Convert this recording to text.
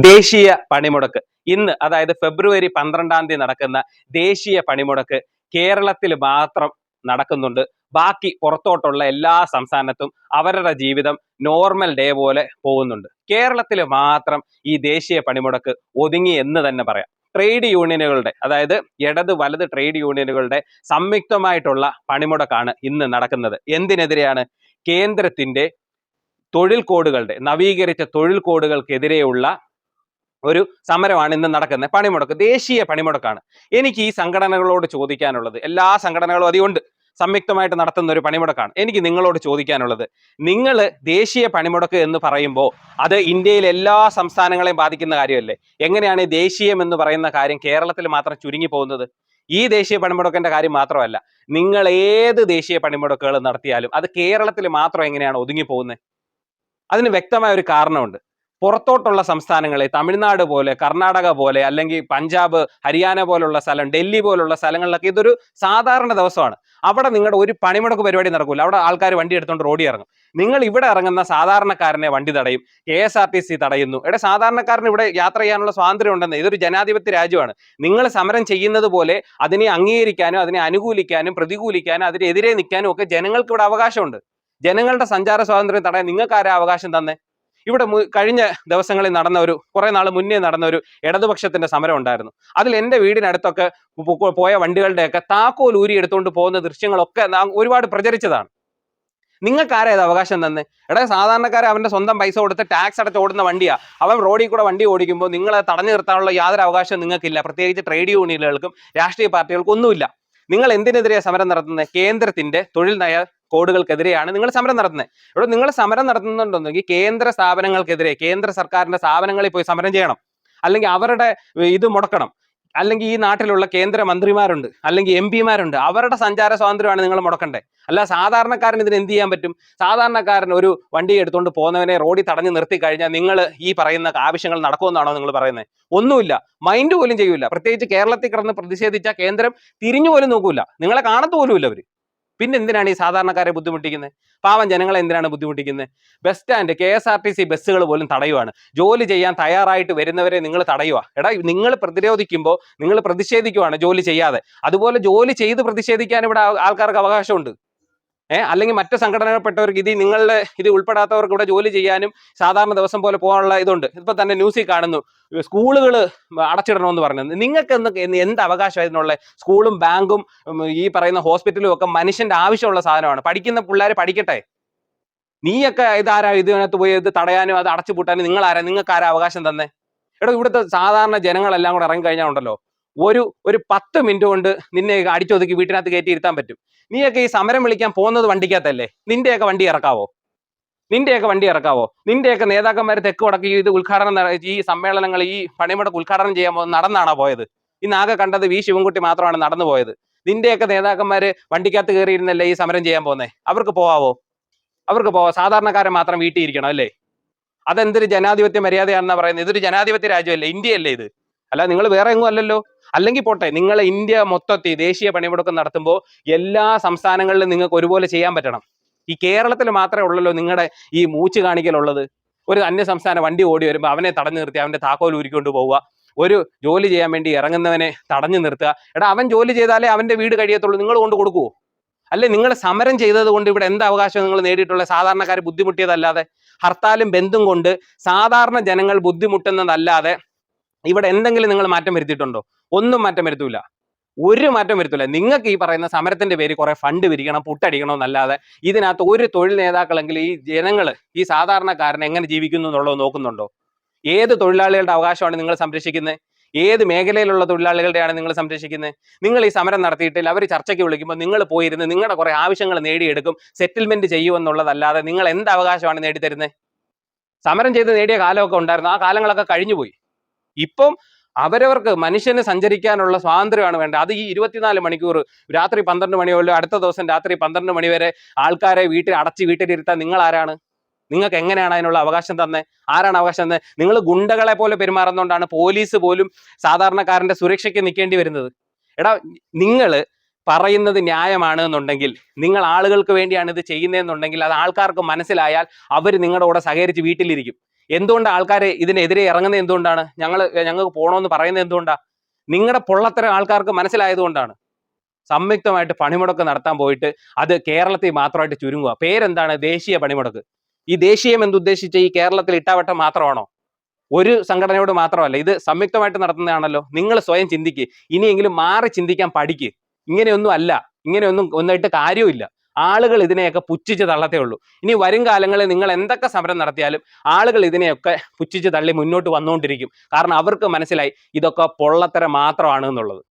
ദേശീയ പണിമുടക്ക് ഇന്ന് അതായത് ഫെബ്രുവരി 12-ാം തീയതി നടക്കുന്ന ദേശീയ പണിമുടക്ക് കേരളത്തിൽ മാത്രം നടക്കുന്നുണ്ട്. ബാക്കി പുറത്തോട്ടുള്ള എല്ലാ സംസ്ഥാനത്തും അവരുടെ ജീവിതം നോർമൽ ഡേ പോലെ പോകുന്നുണ്ട്. കേരളത്തിൽ മാത്രം ഈ ദേശീയ പണിമുടക്ക് ഒതുങ്ങി എന്ന് തന്നെ പറയാം. ട്രേഡ് യൂണിയനുകളുടെ അതായത് ഇടത് വലത് ട്രേഡ് യൂണിയനുകളുടെ സംയുക്തമായിട്ടുള്ള പണിമുടക്കാണ് ഇന്ന് നടക്കുന്നത്. എന്തിനെതിരെയാണ്? കേന്ദ്രത്തിന്റെ തൊഴിൽ കോഡുകളുടെ നവീകരിച്ച തൊഴിൽ കോഡുകൾക്കെതിരെയുള്ള ഒരു സമരമാണ് ഇന്ന് നടക്കുന്നത്. പണിമുടക്ക്, ദേശീയ പണിമുടക്കാണ്. എനിക്ക് ഈ സംഘടനകളോട് ചോദിക്കാനുള്ളത്, എല്ലാ സംഘടനകളും അതുകൊണ്ട് സംയുക്തമായിട്ട് നടത്തുന്ന ഒരു പണിമുടക്കാണ്. എനിക്ക് നിങ്ങളോട് ചോദിക്കാനുള്ളത്, നിങ്ങൾ ദേശീയ പണിമുടക്ക് എന്ന് പറയുമ്പോൾ അത് ഇന്ത്യയിലെ എല്ലാ സംസ്ഥാനങ്ങളെയും ബാധിക്കുന്ന കാര്യമല്ലേ? എങ്ങനെയാണ് ഈ ദേശീയം എന്ന് പറയുന്ന കാര്യം കേരളത്തിൽ മാത്രം ചുരുങ്ങി പോകുന്നത്? ഈ ദേശീയ പണിമുടക്കിന്റെ കാര്യം മാത്രമല്ല, നിങ്ങൾ ഏത് ദേശീയ പണിമുടക്കുകൾ നടത്തിയാലും അത് കേരളത്തിൽ മാത്രം എങ്ങനെയാണ് ഒതുങ്ങി പോകുന്നത്? അതിന് വ്യക്തമായ ഒരു കാരണമുണ്ട്. പുറത്തോട്ടുള്ള സംസ്ഥാനങ്ങളെ, തമിഴ്നാട് പോലെ, കർണാടക പോലെ, അല്ലെങ്കിൽ പഞ്ചാബ്, ഹരിയാന പോലുള്ള സ്ഥലം, ഡൽഹി പോലുള്ള സ്ഥലങ്ങളിലൊക്കെ ഇതൊരു സാധാരണ ദിവസമാണ്. അവിടെ നിങ്ങളുടെ ഒരു പണിമുടക്ക് പരിപാടി നടക്കൂല. അവിടെ ആൾക്കാർ വണ്ടി എടുത്തുകൊണ്ട് റോഡിൽ ഇറങ്ങും. നിങ്ങൾ ഇവിടെ ഇറങ്ങുന്ന സാധാരണക്കാരനെ വണ്ടി തടയും, KSRTC തടയുന്നു. സാധാരണക്കാരന് ഇവിടെ യാത്ര ചെയ്യാനുള്ള സ്വാതന്ത്ര്യം ഉണ്ടെന്ന്. ഇതൊരു ജനാധിപത്യ രാജ്യമാണ്. നിങ്ങൾ സമരം ചെയ്യുന്നത് പോലെ അതിനെ അംഗീകരിക്കാനും അതിനെ അനുകൂലിക്കാനും പ്രതികൂലിക്കാനും അതിനെതിരെ നിൽക്കാനും ഒക്കെ ജനങ്ങൾക്ക് ഇവിടെ അവകാശമുണ്ട്. ജനങ്ങളുടെ സഞ്ചാര സ്വാതന്ത്ര്യം തടയാൻ നിങ്ങൾക്ക് ആരാ അവകാശം തന്നെ? ഇവിടെ കഴിഞ്ഞ ദിവസങ്ങളിൽ നടന്ന കുറെ നാൾ മുന്നേ നടന്ന ഒരു ഇടതുപക്ഷത്തിന്റെ സമരം ഉണ്ടായിരുന്നു. അതിൽ എൻ്റെ വീടിനടുത്തൊക്കെ പോയ വണ്ടികളുടെയൊക്കെ താക്കോൽ ഊരി എടുത്തുകൊണ്ട് പോകുന്ന ദൃശ്യങ്ങളൊക്കെ ഒരുപാട് പ്രചരിച്ചതാണ്. നിങ്ങൾക്ക് ആരാ ഇത് അവകാശം തന്നെ? സാധാരണക്കാരെ അവന്റെ സ്വന്തം പൈസ കൊടുത്ത് ടാക്സ് അടച്ച് ഓടുന്ന വണ്ടിയാ. അവൻ റോഡിൽ കൂടെ വണ്ടി ഓടിക്കുമ്പോൾ നിങ്ങളെ തടഞ്ഞു നിർത്താനുള്ള യാതൊരു അവകാശവും നിങ്ങൾക്കില്ല. പ്രത്യേകിച്ച് ട്രേഡ് യൂണിയനുകൾക്കും രാഷ്ട്രീയ പാർട്ടികൾക്കും ഒന്നുമില്ല. നിങ്ങൾ എന്തിനെതിരെയാണ് സമരം നടത്തുന്നത്? കേന്ദ്രത്തിന്റെ തൊഴിൽ നയ കോഡുകൾക്കെതിരെയാണ് നിങ്ങൾ സമരം നടത്തുന്നത്. ഇവിടെ നിങ്ങൾ സമരം നടത്തുന്നുണ്ടെങ്കിൽ കേന്ദ്ര സ്ഥാപനങ്ങൾക്കെതിരെ, കേന്ദ്ര സർക്കാരിന്റെ സ്ഥാപനങ്ങളിൽ പോയി സമരം ചെയ്യണം, അല്ലെങ്കിൽ അവരുടെ ഇത് മുടക്കണം. അല്ലെങ്കിൽ ഈ നാട്ടിലുള്ള കേന്ദ്ര മന്ത്രിമാരുണ്ട്, അല്ലെങ്കിൽ MP മാരുണ്ട്, അവരുടെ സഞ്ചാര സ്വാതന്ത്ര്യമാണ് നിങ്ങൾ മുടക്കണ്ടേ. അല്ല സാധാരണക്കാരൻ ഇതിന് എന്ത് ചെയ്യാൻ പറ്റും? സാധാരണക്കാരൻ ഒരു വണ്ടി എടുത്തുകൊണ്ട് പോകുന്നവനെ റോഡിൽ തടഞ്ഞു നിർത്തി കഴിഞ്ഞാൽ നിങ്ങൾ ഈ പറയുന്ന ആവശ്യങ്ങൾ നടക്കുമെന്നാണോ നിങ്ങൾ പറയുന്നത്? ഒന്നുമില്ല, മൈൻഡ് പോലും ചെയ്യൂല. പ്രത്യേകിച്ച് കേരളത്തിൽ കിടന്ന് പ്രതിഷേധിച്ച കേന്ദ്രം തിരിഞ്ഞു പോലും നോക്കൂല, നിങ്ങളെ കാണത്തു പോലുമില്ല അവര്. പിന്നെ എന്തിനാണ് ഈ സാധാരണക്കാരെ ബുദ്ധിമുട്ടിക്കുന്നത്? പാവം ജനങ്ങളെ എന്തിനാണ് ബുദ്ധിമുട്ടിക്കുന്നത്? ബസ് സ്റ്റാൻഡ്, KSRTC ബസ്സുകൾ പോലും തടയുവാണ്. ജോലി ചെയ്യാൻ തയ്യാറായിട്ട് വരുന്നവരെ നിങ്ങൾ തടയുക. നിങ്ങൾ പ്രതിരോധിക്കുമ്പോൾ, നിങ്ങൾ പ്രതിഷേധിക്കുവാണ് ജോലി ചെയ്യാതെ. അതുപോലെ ജോലി ചെയ്ത് പ്രതിഷേധിക്കാൻ ഇവിടെ ആൾക്കാർക്ക് അവകാശമുണ്ട്. അല്ലെങ്കിൽ മറ്റ് സംഘടനകൾപ്പെട്ടവർക്ക് നിങ്ങളുടെ ഇത് ഉൾപ്പെടാത്തവർക്ക് ഇവിടെ ജോലി ചെയ്യാനും സാധാരണ ദിവസം പോലെ പോകാനുള്ള ഇതുണ്ട്. ഇപ്പൊ തന്നെ ന്യൂസിൽ കാണുന്നു സ്കൂളുകൾ അടച്ചിടണമെന്ന് പറഞ്ഞത്. നിങ്ങൾക്ക് എന്ത് അവകാശം ഇതിനുള്ള? സ്കൂളും ബാങ്കും ഈ പറയുന്ന ഹോസ്പിറ്റലും ഒക്കെ മനുഷ്യന്റെ ആവശ്യമുള്ള സാധനമാണ്. പഠിക്കുന്ന പിള്ളേർ പഠിക്കട്ടെ. നീയൊക്കെ ഇതാരാ ഇതിനകത്ത് പോയി ഇത് തടയാനും അത് അടച്ചുപൂട്ടാനും നിങ്ങൾക്ക് ആരാ അവകാശം തന്നെ? ഇവിടുത്തെ സാധാരണ ജനങ്ങളെല്ലാം കൂടെ ഇറങ്ങിക്കഴിഞ്ഞാൽ ഉണ്ടല്ലോ, ഒരു 10 മിനിറ്റ് കൊണ്ട് നിന്നെ അടിച്ചൊതുക്കി വീട്ടിനകത്ത് കയറ്റി ഇരുത്താൻ പറ്റും. നീയൊക്കെ ഈ സമരം വിളിക്കാൻ പോകുന്നത് വണ്ടിക്കകത്തല്ലേ? നിന്റെയൊക്കെ വണ്ടി ഇറക്കാവോ? നിന്റെയൊക്കെ നേതാക്കന്മാർ തെക്ക് വടക്ക് ഇത് ഉദ്ഘാടനം, ഈ സമ്മേളനങ്ങൾ, ഈ പണിമുടക്ക് ഉദ്ഘാടനം ചെയ്യാൻ നടന്നാണോ പോയത്? ഇന്നാകെ കണ്ടത് V ശിവൻകുട്ടി മാത്രമാണ് നടന്നു പോയത്. നിന്റെയൊക്കെ നേതാക്കന്മാര് വണ്ടിക്കകത്ത് കയറിയിരുന്നല്ലേ ഈ സമരം ചെയ്യാൻ പോകുന്നത്? അവർക്ക് പോവാവോ? സാധാരണക്കാരൻ മാത്രം വീട്ടിൽ ഇരിക്കണം അല്ലേ? അതെന്തൊരു ജനാധിപത്യ മര്യാദയാണെന്നാ പറയുന്നത്? ഇതൊരു ജനാധിപത്യ രാജ്യമല്ലേ? ഇന്ത്യയല്ലേ ഇത്? അല്ല നിങ്ങൾ വേറെ എങ്ങും അല്ലല്ലോ. അല്ലെങ്കിൽ പോട്ടെ, നിങ്ങൾ ഇന്ത്യ മൊത്തത്തിൽ ദേശീയ പണിമുടക്ക് നടത്തുമ്പോൾ എല്ലാ സംസ്ഥാനങ്ങളിലും നിങ്ങൾക്ക് ഒരുപോലെ ചെയ്യാൻ പറ്റണം. ഈ കേരളത്തിൽ മാത്രമേ ഉള്ളല്ലോ നിങ്ങളുടെ ഈ മൂച്ച് കാണിക്കലുള്ളത്. ഒരു അന്യ സംസ്ഥാന വണ്ടി ഓടി വരുമ്പോൾ അവനെ തടഞ്ഞു നിർത്തി അവന്റെ താക്കോൽ ഉരുക്കൊണ്ട് പോവുക, ഒരു ജോലി ചെയ്യാൻ വേണ്ടി ഇറങ്ങുന്നവനെ തടഞ്ഞു നിർത്തുക. അവൻ ജോലി ചെയ്താലേ അവന്റെ വീട് കഴിയത്തുള്ളൂ. നിങ്ങൾ കൊണ്ട് കൊടുക്കുവോ? അല്ലെ നിങ്ങൾ സമരം ചെയ്തത് കൊണ്ട് ഇവിടെ എന്ത് അവകാശം നിങ്ങൾ നേടിയിട്ടുള്ള? സാധാരണക്കാർ ബുദ്ധിമുട്ടിയതല്ലാതെ, ഹർത്താലും ബന്ധും കൊണ്ട് സാധാരണ ജനങ്ങൾ ബുദ്ധിമുട്ടുന്നതല്ലാതെ ഇവിടെ എന്തെങ്കിലും നിങ്ങൾ മാറ്റം വരുത്തിയിട്ടുണ്ടോ? ഒന്നും മാറ്റം വരുത്തൂല, ഒരു മാറ്റം വരുത്തില്ല. നിങ്ങൾക്ക് ഈ പറയുന്ന സമരത്തിന്റെ പേര് കുറെ ഫണ്ട് പിരിക്കണം, പുട്ടടിക്കണം എന്നല്ലാതെ ഇതിനകത്ത് ഒരു തൊഴിൽ നേതാക്കളെങ്കിലും ഈ ജനങ്ങൾ, ഈ സാധാരണക്കാരൻ എങ്ങനെ ജീവിക്കുന്നു എന്നുള്ളത് നോക്കുന്നുണ്ടോ? ഏത് തൊഴിലാളികളുടെ അവകാശമാണ് നിങ്ങൾ സംരക്ഷിക്കുന്നത്? ഏത് മേഖലയിലുള്ള തൊഴിലാളികളുടെയാണ് നിങ്ങൾ സംരക്ഷിക്കുന്നത്? നിങ്ങൾ ഈ സമരം നടത്തിയിട്ടില്ല, അവർ ചർച്ചയ്ക്ക് വിളിക്കുമ്പോൾ നിങ്ങൾ പോയിരുന്ന് നിങ്ങളുടെ കുറെ ആവശ്യങ്ങൾ നേടിയെടുക്കും, സെറ്റിൽമെന്റ് ചെയ്യുമെന്നുള്ളതല്ലാതെ നിങ്ങൾ എന്ത് അവകാശമാണ് നേടിത്തരുന്നത്? സമരം ചെയ്ത് നേടിയ കാലമൊക്കെ ഉണ്ടായിരുന്നു, ആ കാലങ്ങളൊക്കെ കഴിഞ്ഞുപോയി. ഇപ്പം അവരവർക്ക് മനുഷ്യന് സഞ്ചരിക്കാനുള്ള സ്വാതന്ത്ര്യമാണ് വേണ്ടത്. അത് ഈ 24 മണിക്കൂർ രാത്രി 12 മണി മുതൽ അടുത്ത ദിവസം രാത്രി 12 മണി വരെ ആൾക്കാരെ വീട്ടിലിരുത്താൻ നിങ്ങൾ ആരാണ്? നിങ്ങൾക്ക് എങ്ങനെയാണ് അതിനുള്ള അവകാശം തന്നെ? ആരാണ് അവകാശം തന്നെ? നിങ്ങൾ ഗുണ്ടകളെ പോലെ പെരുമാറുന്നതുകൊണ്ടാണ് പോലീസ് പോലും സാധാരണക്കാരന്റെ സുരക്ഷയ്ക്ക് നിൽക്കേണ്ടി വരുന്നത്. നിങ്ങൾ പറയുന്നത് ന്യായമാണ് എന്നുണ്ടെങ്കിൽ, നിങ്ങൾ ആളുകൾക്ക് വേണ്ടിയാണ് ഇത് ചെയ്യുന്നതെന്നുണ്ടെങ്കിൽ, അത് ആൾക്കാർക്ക് മനസ്സിലായാൽ അവർ നിങ്ങളുടെ കൂടെ സഹകരിച്ച് വീട്ടിലിരിക്കും. എന്തുകൊണ്ട് ആൾക്കാർ ഇതിനെതിരെ ഇറങ്ങുന്നത് എന്തുകൊണ്ടാണ്? ഞങ്ങൾക്ക് പോകണമെന്ന് പറയുന്നത് എന്തുകൊണ്ടാണ്? നിങ്ങളുടെ പൊള്ളത്തരം ആൾക്കാർക്ക് മനസ്സിലായതുകൊണ്ടാണ്. സംയുക്തമായിട്ട് പണിമുടക്ക് നടത്താൻ പോയിട്ട് അത് കേരളത്തിൽ മാത്രമായിട്ട് ചുരുങ്ങുക. പേരെന്താണ്? ദേശീയ പണിമുടക്ക്. ഈ ദേശീയം എന്തുദ്ദേശിച്ച ഈ കേരളത്തിൽ ഇട്ടാവട്ടം മാത്രമാണോ? ഒരു സംഘടനയോട് മാത്രമല്ല, ഇത് സംയുക്തമായിട്ട് നടത്തുന്നതാണല്ലോ. നിങ്ങൾ സ്വയം ചിന്തിക്ക്. ഇനിയെങ്കിലും മാറി ചിന്തിക്കാൻ പഠിക്ക്. ഇങ്ങനെയൊന്നും അല്ല, ഇങ്ങനെയൊന്നും ഒന്നായിട്ട് കാര്യമില്ല. ആളുകൾ ഇതിനെയൊക്കെ പുച്ഛിച്ച് തള്ളത്തേ ഉള്ളൂ. ഇനി വരും കാലങ്ങളിൽ നിങ്ങൾ എന്തൊക്കെ സമരം നടത്തിയാലും ആളുകൾ ഇതിനെയൊക്കെ പുച്ഛിച്ച് തള്ളി മുന്നോട്ട് വന്നുകൊണ്ടിരിക്കും. കാരണം അവർക്ക് മനസ്സിലായി ഇതൊക്കെ പൊള്ളത്തരം മാത്രമാണ് എന്നുള്ളത്.